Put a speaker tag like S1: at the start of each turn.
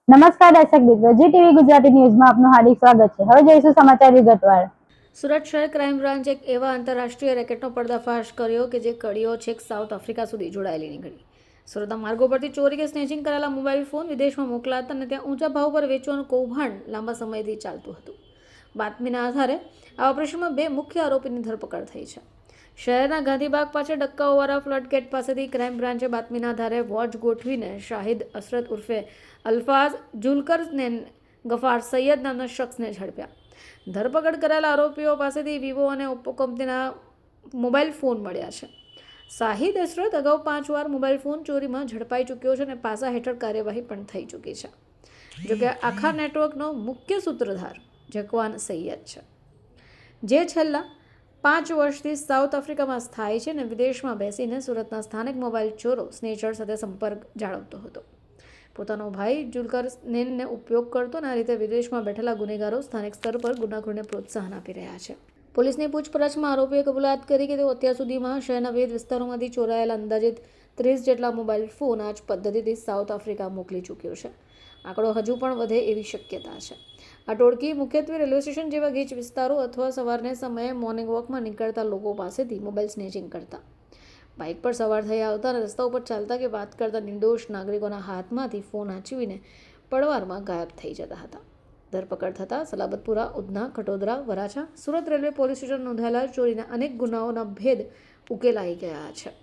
S1: નમસ્કાર દર્શક મિત્રો, જી ટીવી ગુજરાતી ન્યૂઝમાં આપનું હાર્દિક સ્વાગત છે। હવે જોઈશું સમાચાર વિગતવાર।
S2: સુરત શહેર ક્રાઇમ બ્રાન્ચે એક એવા આંતરરાષ્ટ્રીય રેકેટનો પર્દાફાશ કર્યો કે જે કડીઓ છેક સાઉથ આફ્રિકા સુધી જોડાયેલી નીકળી। સુરતના માર્ગો પરથી ચોરી કે સ્નેચિંગ કરેલા મોબાઈલ ફોન વિદેશમાં મોકલાતા અને ત્યાં ઊંચા ભાવ પર વેચવાનું કૌભાંડ લાંબા સમયથી ચાલતું હતું। બાતમીના આધારે આ ઓપરેશનમાં 2 મુખ્ય આરોપીની ધરપકડ થઈ છે। શહેરના ગાંધીબાગ પાસે ડક્કાઓવાળા ફ્લડ ગેટ પાસેથી ક્રાઇમ બ્રાન્ચે બાતમીના આધારે વોચ ગોઠવીને શાહિદ અસરત ઉર્ફે અલ્ફાઝ જુલકરનેન ગફાર સૈયદ નામના શખ્સને ઝડપ્યા। ધરપકડ કરાયેલા આરોપીઓ પાસેથી વિવો અને ઓપ્પો કંપનીના મોબાઈલ ફોન મળ્યા છે। શાહિદ અસરત અગાઉ 5 વાર મોબાઈલ ફોન ચોરીમાં ઝડપાઈ ચૂક્યો છે અને પાસા હેઠળ કાર્યવાહી પણ થઈ ચૂકી છે। જોકે આખા નેટવર્કનો મુખ્ય સૂત્રધાર જકવાન સૈયદ છે, જે છેલ્લા 5 વર્ષથી સાઉથ આફ્રિકામાં સ્થાયી છે અને વિદેશમાં બેસીને સુરતના સ્થાનિક મોબાઈલ ચોરો સ્નેચર સાથે સંપર્ક જાળવતો હતો। પોતાનો ભાઈ જુલકરનેનને ઉપયોગ કરતો અને આ રીતે વિદેશમાં બેઠેલા ગુનેગારો સ્થાનિક સ્તર પર ગુનાખોરીને પ્રોત્સાહન આપી રહ્યા છે। પોલીસની પૂછપરછમાં આરોપીએ કબૂલાત કરી કે તેઓ અત્યાર સુધીમાં શહેરના વિવિધ વિસ્તારોમાંથી ચોરાયેલા અંદાજિત 30 જેટલા મોબાઈલ ફોન આ જ પદ્ધતિથી સાઉથ આફ્રિકા મોકલી ચૂક્યો છે। આંકડો હજુ પણ વધે એવી શક્યતા છે। આ ટોળકી મુખ્યત્વે રેલવે સ્ટેશન જેવા ગીચ વિસ્તારો અથવા સવારને સમયે મોર્નિંગ વોકમાં નીકળતા લોકો પાસેથી મોબાઈલ સ્નેચિંગ કરતા, બાઇક પર સવાર થઈ આવતા અને રસ્તા ઉપર ચાલતા કે વાત કરતા નિર્દોષ નાગરિકોના હાથમાંથી ફોન આંચવીને પળવારમાં ગાયબ થઈ જતા હતા। ધરપકડ થતાં Salabatpura, Udhna, Katodara, Varachha, Surat railway police station નોંધાયેલા ચોરીના અનેક ગુનાઓના ભેદ ઉકેલાઈ ગયા છે।